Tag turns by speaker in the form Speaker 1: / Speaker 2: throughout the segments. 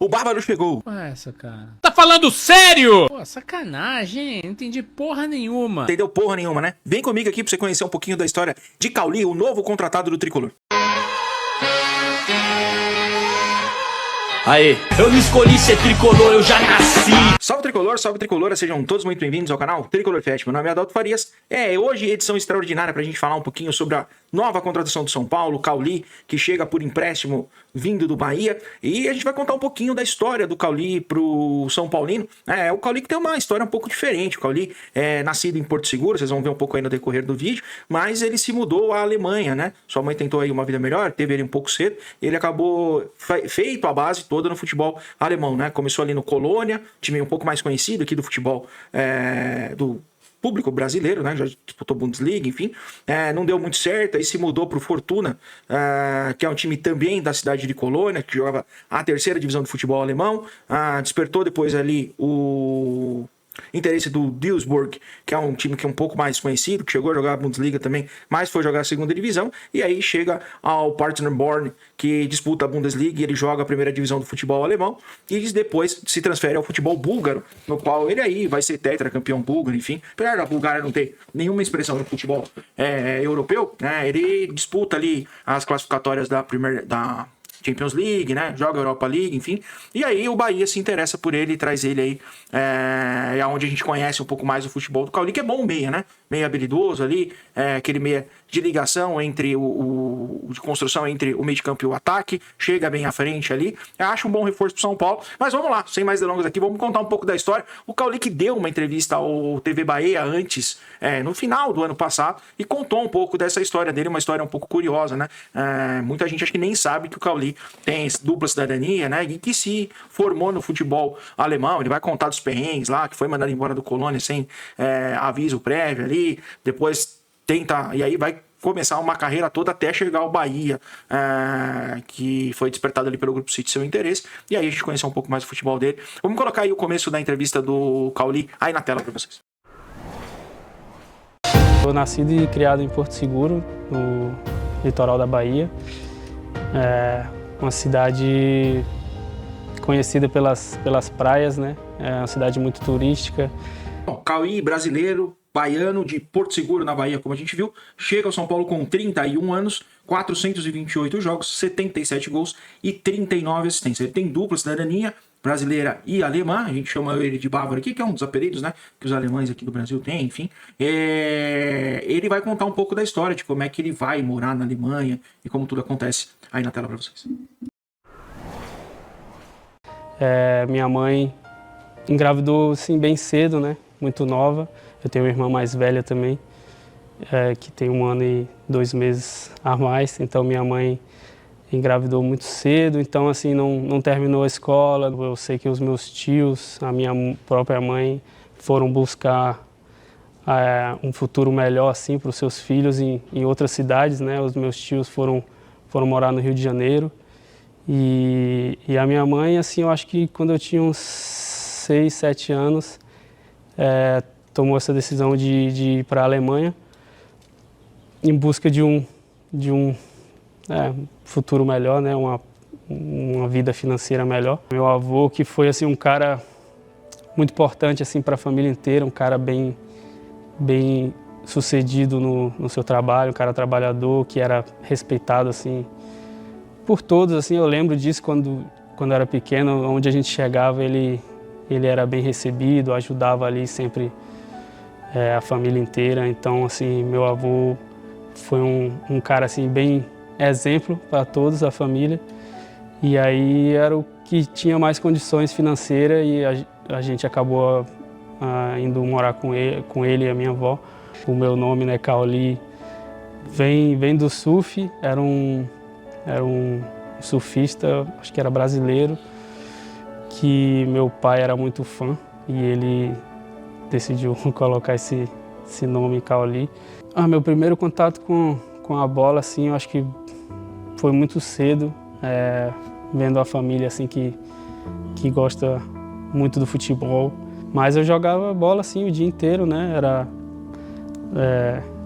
Speaker 1: O Bárbaro chegou.
Speaker 2: Porra, essa, cara. Tá falando sério? Pô, sacanagem, não entendi porra nenhuma.
Speaker 1: Entendeu porra nenhuma, né? Vem comigo aqui pra você conhecer um pouquinho da história de Cauli, o novo contratado do Tricolor.
Speaker 3: Aê, eu não escolhi ser tricolor, eu já nasci.
Speaker 1: Salve Tricolor, sejam todos muito bem-vindos ao canal Tricolor Fest. Meu nome é Adalto Farias. Hoje edição extraordinária pra gente falar um pouquinho sobre a nova contratação do São Paulo, Cauli, que chega por empréstimo vindo do Bahia. E a gente vai contar um pouquinho da história do Cauli pro São Paulino. O Cauli que tem uma história um pouco diferente. O Cauli é nascido em Porto Seguro, vocês vão ver um pouco aí no decorrer do vídeo, mas ele se mudou à Alemanha, né? Sua mãe tentou aí uma vida melhor, teve ele um pouco cedo, ele acabou feito a base toda no futebol alemão, né? Começou ali no Colônia, time um pouco mais conhecido aqui do futebol do público brasileiro, né? Já disputou Bundesliga, enfim. Não deu muito certo, aí se mudou para o Fortuna, que é um time também da cidade de Colônia, que jogava a terceira divisão do futebol alemão. Despertou depois ali o interesse do Duisburg, que é um time que é um pouco mais conhecido, que chegou a jogar a Bundesliga também, mas foi jogar a segunda divisão, e aí chega ao Paderborn, que disputa a Bundesliga, e ele joga a primeira divisão do futebol alemão, e depois se transfere ao futebol búlgaro, no qual ele aí vai ser tetracampeão búlgaro, enfim. Apesar da Bulgária não ter nenhuma expressão no futebol europeu, né, ele disputa ali as classificatórias da Champions League, né? Joga Europa League, enfim. E aí o Bahia se interessa por ele e traz ele aí. É onde a gente conhece um pouco mais o futebol do Cauli, que é bom meia, né? Meia habilidoso ali, aquele meia de ligação entre de construção entre o meio de campo e o ataque, chega bem à frente ali. Eu acho um bom reforço pro São Paulo. Mas vamos lá, sem mais delongas aqui, vamos contar um pouco da história. O Cauli que deu uma entrevista ao TV Bahia antes, no final do ano passado, e contou um pouco dessa história dele, uma história um pouco curiosa, né? Muita gente acho que nem sabe que o Cauli tem dupla cidadania, né? E que se formou no futebol alemão. Ele vai contar dos perrengues lá, que foi mandado embora do Colônia sem aviso prévio ali, depois e aí vai começar uma carreira toda até chegar ao Bahia, que foi despertado ali pelo Grupo City seu interesse, e aí a gente conheceu um pouco mais o futebol dele. Vamos colocar aí o começo da entrevista do Cauli aí na tela para vocês.
Speaker 4: Sou nascido e criado em Porto Seguro, no litoral da Bahia. Uma cidade conhecida pelas praias, né? É uma cidade muito turística.
Speaker 1: Bom, Cauli, brasileiro, baiano de Porto Seguro, na Bahia, como a gente viu, chega ao São Paulo com 31 anos, 428 jogos, 77 gols e 39 assistências. Ele tem dupla cidadania, brasileira e alemã, a gente chama ele de Bárbaro aqui, que é um dos apelidos, né, que os alemães aqui do Brasil têm, enfim. Ele vai contar um pouco da história, de como é que ele vai morar na Alemanha e como tudo acontece aí na tela para vocês.
Speaker 4: Minha mãe engravidou, assim, bem cedo, né, muito nova. Eu tenho uma irmã mais velha também, que tem 1 ano e 2 meses a mais, então minha mãe engravidou muito cedo, então assim, não terminou a escola. Eu sei que os meus tios, a minha própria mãe, foram buscar um futuro melhor assim, para os seus filhos em outras cidades, né? Os meus tios foram morar no Rio de Janeiro, e a minha mãe, assim, eu acho que quando eu tinha uns 6, 7 anos, tomou essa decisão de ir para a Alemanha em busca de um futuro melhor, né? Uma vida financeira melhor. Meu avô, que foi assim, um cara muito importante assim, para a família inteira, um cara bem sucedido no seu trabalho, um cara trabalhador, que era respeitado assim, por todos. Assim, eu lembro disso quando eu era pequeno, onde a gente chegava, ele era bem recebido, ajudava ali sempre a família inteira. Então, assim, meu avô foi um cara assim, bem exemplo para todos, a família. E aí era o que tinha mais condições financeiras, e a gente acabou indo morar com ele e a minha avó. O meu nome, né, Cauli, vem do surf. Era um surfista, acho que era brasileiro, que meu pai era muito fã, e ele decidiu colocar esse nome, Cauli. Meu primeiro contato com a bola, assim, eu acho que foi muito cedo, vendo a família assim, que gosta muito do futebol. Mas eu jogava bola assim, o dia inteiro, né? Era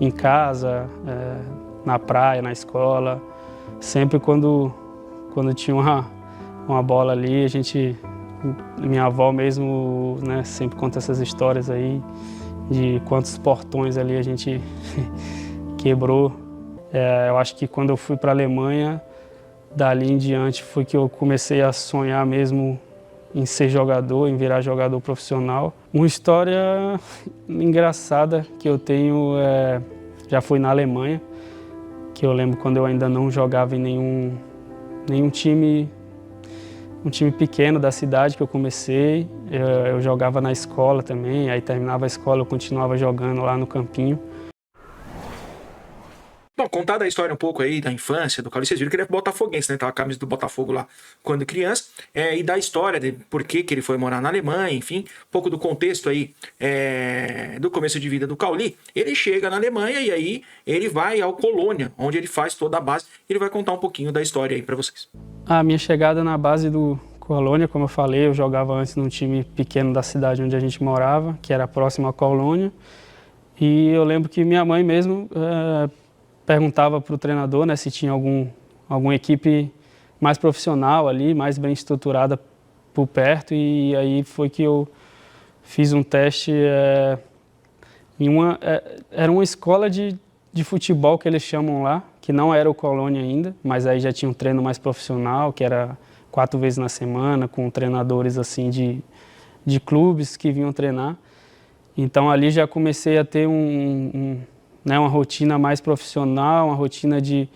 Speaker 4: em casa, na praia, na escola. Sempre quando tinha uma bola ali, minha avó mesmo, né, sempre conta essas histórias aí de quantos portões ali a gente quebrou. Eu acho que quando eu fui para a Alemanha, dali em diante foi que eu comecei a sonhar mesmo em ser jogador, em virar jogador profissional. Uma história engraçada que eu tenho já foi na Alemanha, que eu lembro quando eu ainda não jogava em nenhum time, um time pequeno da cidade que eu comecei. Eu jogava na escola também, aí terminava a escola, eu continuava jogando lá no campinho.
Speaker 1: Bom, contada a história um pouco aí da infância do Cauli, vocês viram que ele é botafoguense, né? Tava a camisa do Botafogo lá quando criança, e da história de por que ele foi morar na Alemanha, enfim, um pouco do contexto aí do começo de vida do Cauli. Ele chega na Alemanha e aí ele vai ao Colônia, onde ele faz toda a base. Ele vai contar um pouquinho da história aí pra vocês.
Speaker 4: A minha chegada na base do Colônia, como eu falei, eu jogava antes num time pequeno da cidade onde a gente morava, que era próximo à Colônia, e eu lembro que minha mãe mesmo perguntava para o treinador, né, se tinha alguma equipe mais profissional ali, mais bem estruturada por perto, e aí foi que eu fiz um teste era uma escola de futebol que eles chamam lá, que não era o Colônia ainda, mas aí já tinha um treino mais profissional, que era 4 vezes na semana, com treinadores assim de clubes que vinham treinar. Então ali já comecei a ter uma rotina mais profissional, uma rotina de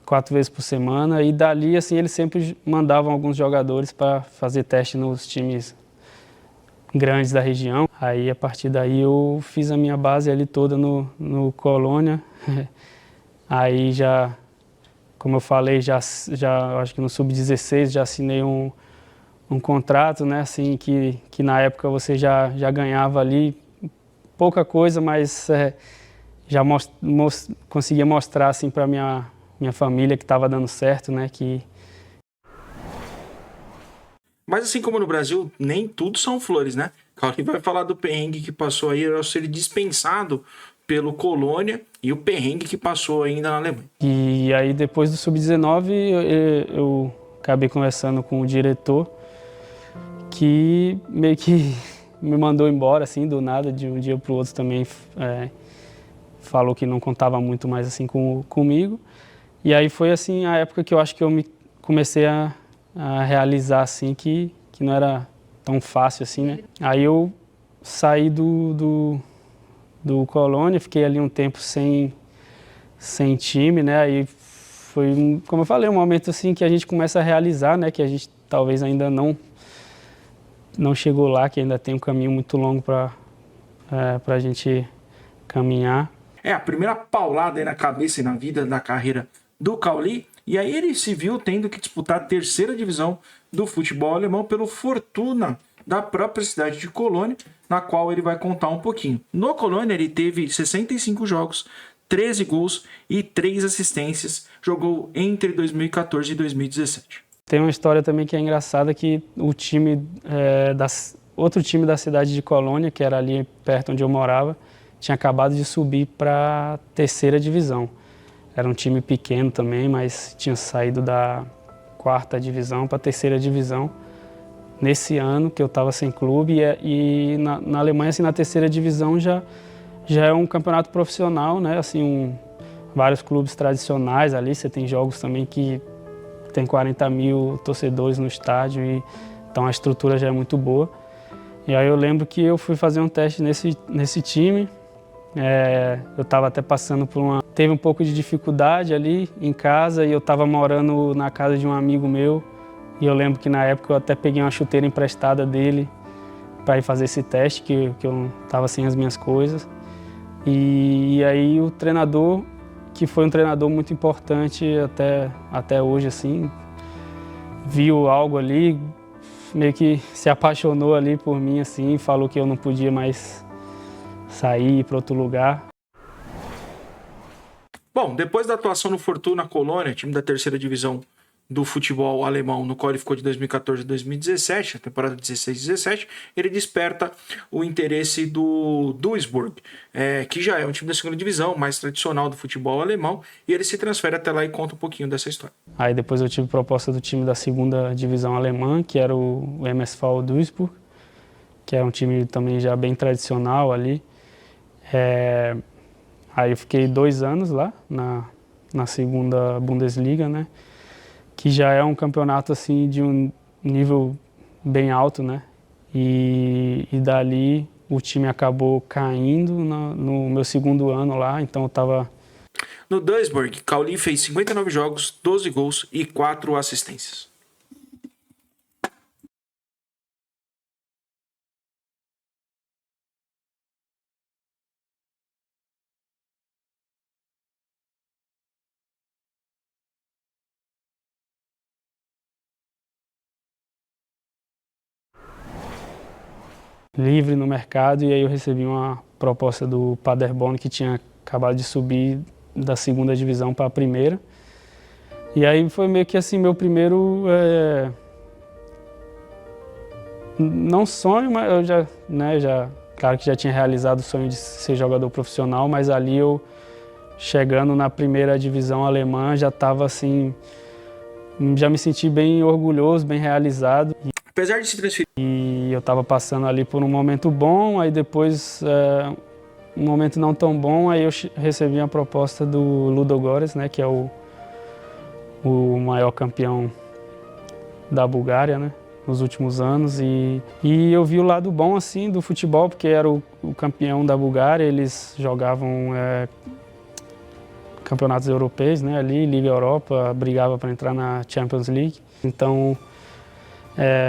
Speaker 4: 4 vezes por semana, e dali assim eles sempre mandavam alguns jogadores para fazer teste nos times grandes da região. Aí a partir daí eu fiz a minha base ali toda no Colônia. Aí já, como eu falei, já acho que no Sub-16 já assinei um contrato, né, assim, que na época você já ganhava ali pouca coisa, mas já conseguia mostrar assim para minha família que estava dando certo, né, que...
Speaker 1: Mas assim como no Brasil, nem tudo são flores, né? Cauli vai falar do perrengue que passou aí, ao ser dispensado pelo Colônia, e o perrengue que passou ainda na Alemanha.
Speaker 4: E aí depois do Sub-19 eu acabei conversando com o diretor, que meio que me mandou embora assim do nada, de um dia para o outro também. Falou que não contava muito mais assim comigo. E aí foi assim a época que eu acho que eu comecei a realizar assim que não era tão fácil assim, né? Aí eu saí do Colônia, fiquei ali um tempo sem time, né? Aí foi, como eu falei, um momento assim que a gente começa a realizar, né? Que a gente talvez ainda não chegou lá, que ainda tem um caminho muito longo para a gente caminhar.
Speaker 1: A primeira paulada aí na cabeça e na vida da carreira do Cauli, e aí ele se viu tendo que disputar a 3ª divisão do futebol alemão pelo Fortuna da própria cidade de Colônia, na qual ele vai contar um pouquinho. No Colônia ele teve 65 jogos, 13 gols e 3 assistências, jogou entre 2014 e 2017.
Speaker 4: Tem uma história também que é engraçada, que o time, outro time da cidade de Colônia, que era ali perto onde eu morava, tinha acabado de subir para a 3ª divisão. Era um time pequeno também, mas tinha saído da 4ª divisão para a 3ª divisão. Nesse ano que eu estava sem clube, e na Alemanha, assim, na 3ª divisão já é um campeonato profissional, né? Assim, vários clubes tradicionais ali, você tem jogos também que tem 40 mil torcedores no estádio, então a estrutura já é muito boa. E aí eu lembro que eu fui fazer um teste nesse time. Eu estava até passando teve um pouco de dificuldade ali em casa, e eu estava morando na casa de um amigo meu, e eu lembro que na época eu até peguei uma chuteira emprestada dele para ir fazer esse teste, que eu estava sem as minhas coisas. E aí o treinador, que foi um treinador muito importante até hoje, assim, viu algo ali, meio que se apaixonou ali por mim, assim, falou que eu não podia mais sair para outro lugar.
Speaker 1: Bom, depois da atuação no Fortuna Colônia, time da 3ª divisão do futebol alemão, no qual ele ficou de 2014 a 2017, a temporada 16-17, ele desperta o interesse do Duisburg, que já é um time da segunda divisão, mais tradicional do futebol alemão, e ele se transfere até lá e conta um pouquinho dessa história.
Speaker 4: Aí depois eu tive proposta do time da segunda divisão alemã, que era o MSV Duisburg, que é um time também já bem tradicional ali. Aí eu fiquei 2 anos lá, na segunda Bundesliga, né? Que já é um campeonato assim de um nível bem alto, né? E dali o time acabou caindo no meu segundo ano lá, então eu estava...
Speaker 1: No Duisburg, Cauli fez 59 jogos, 12 gols e 4 assistências.
Speaker 4: livre no mercado, e aí eu recebi uma proposta do Paderborn, que tinha acabado de subir da segunda divisão para a primeira. E aí foi meio que assim, meu primeiro, não sonho, mas eu já, claro que já tinha realizado o sonho de ser jogador profissional, mas ali eu, chegando na primeira divisão alemã, já estava assim, já me senti bem orgulhoso, bem realizado.
Speaker 1: Apesar de se transferir...
Speaker 4: E eu estava passando ali por um momento bom, aí depois, um momento não tão bom, aí eu recebi a proposta do Ludogorets, né, que é o maior campeão da Bulgária, né, nos últimos anos. E eu vi o lado bom assim do futebol, porque era o campeão da Bulgária, eles jogavam campeonatos europeus, né, ali, Liga Europa, brigava para entrar na Champions League. Então,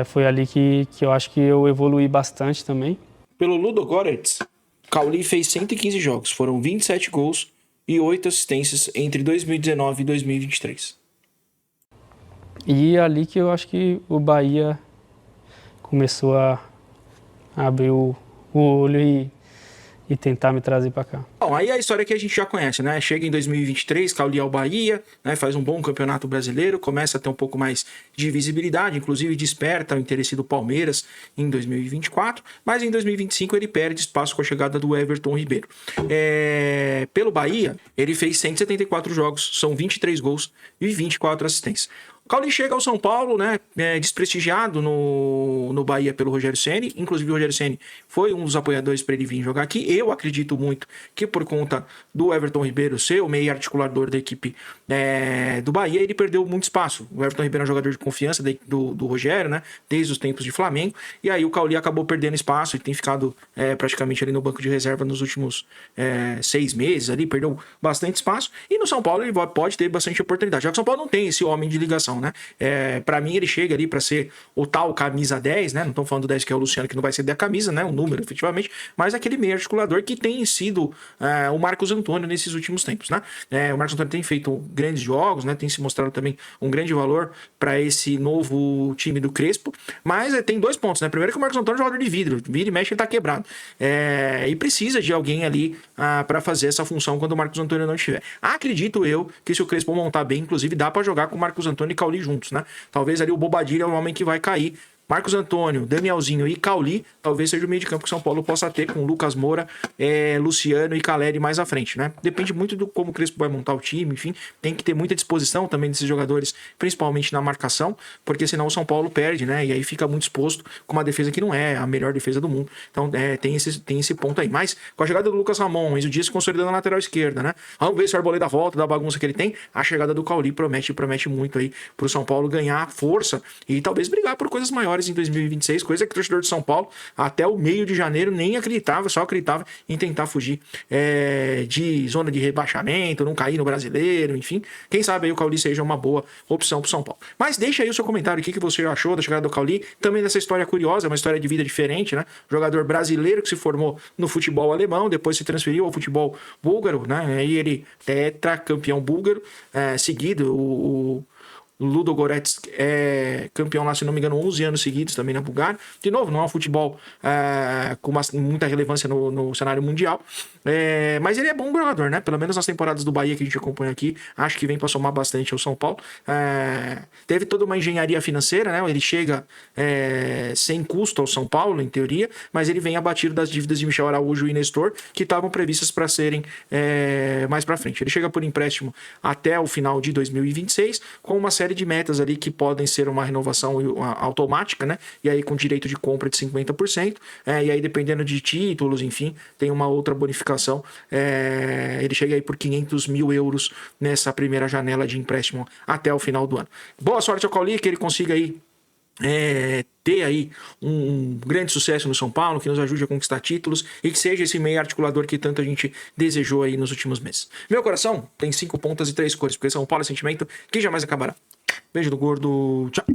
Speaker 4: foi ali que eu acho que eu evoluí bastante também.
Speaker 1: Pelo Ludogorets, Cauli fez 115 jogos, foram 27 gols e 8 assistências entre 2019 e 2023.
Speaker 4: E ali que eu acho que o Bahia começou a abrir o olho e tentar me trazer para cá.
Speaker 1: Bom, aí a história que a gente já conhece, né? Chega em 2023, Cauli ao Bahia, né? Faz um bom campeonato brasileiro, começa a ter um pouco mais de visibilidade, inclusive desperta o interesse do Palmeiras em 2024, mas em 2025 ele perde espaço com a chegada do Everton Ribeiro. Pelo Bahia, ele fez 174 jogos, são 23 gols e 24 assistências. O Cauli chega ao São Paulo, né, desprestigiado no Bahia pelo Rogério Ceni. Inclusive o Rogério Ceni foi um dos apoiadores para ele vir jogar aqui. Eu acredito muito que por conta do Everton Ribeiro ser o meio articulador da equipe do Bahia, ele perdeu muito espaço. O Everton Ribeiro é um jogador de confiança do Rogério, né, desde os tempos de Flamengo. E aí o Cauli acabou perdendo espaço e tem ficado praticamente ali no banco de reserva nos últimos 6 meses. Ali perdeu bastante espaço. E no São Paulo ele pode ter bastante oportunidade. Já que o São Paulo não tem esse homem de ligação, né? Para mim ele chega ali para ser o tal camisa 10, né? Não estamos falando do 10 que é o Luciano, que não vai ser da camisa, né? O número efetivamente, mas aquele meio articulador que tem sido o Marcos Antônio nesses últimos tempos, né? O Marcos Antônio tem feito grandes jogos, né? Tem se mostrado também um grande valor para esse novo time do Crespo, mas tem 2 pontos, né? Primeiro que o Marcos Antônio é jogador de vidro, vira e mexe ele tá quebrado, e precisa de alguém ali para fazer essa função quando o Marcos Antônio não estiver. Acredito eu que se o Crespo montar bem, inclusive dá para jogar com o Marcos Antônio e Cauli juntos, né? Talvez ali o Bobadilha é o homem que vai cair. Marcos Antônio, Danielzinho e Cauli, talvez seja o meio de campo que São Paulo possa ter com Lucas Moura, Luciano e Caleri mais à frente, né? Depende muito do como o Crespo vai montar o time, enfim, tem que ter muita disposição também desses jogadores, principalmente na marcação, porque senão o São Paulo perde, né? E aí fica muito exposto com uma defesa que não é a melhor defesa do mundo. Então tem esse ponto aí. Mas com a chegada do Lucas Ramon, Enzo Dias se consolidando na lateral esquerda, né? Vamos ver se o Arboleda volta da bagunça que ele tem. A chegada do Cauli promete muito aí pro São Paulo ganhar força e talvez brigar por coisas maiores em 2026, coisa que o torcedor de São Paulo até o meio de janeiro nem acreditava, só acreditava em tentar fugir de zona de rebaixamento, não cair no Brasileiro, enfim. Quem sabe aí o Cauli seja uma boa opção pro São Paulo. Mas deixa aí o seu comentário, o que você achou da chegada do Cauli, também dessa história curiosa, uma história de vida diferente, né? Jogador brasileiro que se formou no futebol alemão, depois se transferiu ao futebol búlgaro, né? Aí ele tetracampeão búlgaro, seguido Ludogorets é campeão lá, se não me engano, 11 anos seguidos também na Bulgária. De novo, não é um futebol com muita relevância no cenário mundial, mas ele é bom jogador, né? Pelo menos nas temporadas do Bahia que a gente acompanha aqui, acho que vem para somar bastante ao São Paulo. Teve toda uma engenharia financeira, né? Ele chega sem custo ao São Paulo, em teoria, mas ele vem abatido das dívidas de Michel Araújo e Nestor, que estavam previstas para serem mais para frente. Ele chega por empréstimo até o final de 2026, com uma série de metas ali que podem ser uma renovação automática, né? E aí com direito de compra de 50%, e aí dependendo de títulos, enfim, tem uma outra bonificação. Ele chega aí por 500 mil euros nessa primeira janela de empréstimo até o final do ano. Boa sorte ao Cauli, que ele consiga aí ter aí um grande sucesso no São Paulo, que nos ajude a conquistar títulos e que seja esse meio articulador que tanto a gente desejou aí nos últimos meses. Meu coração tem 5 pontas e 3 cores, porque São Paulo é sentimento que jamais acabará. Beijo do gordo, tchau!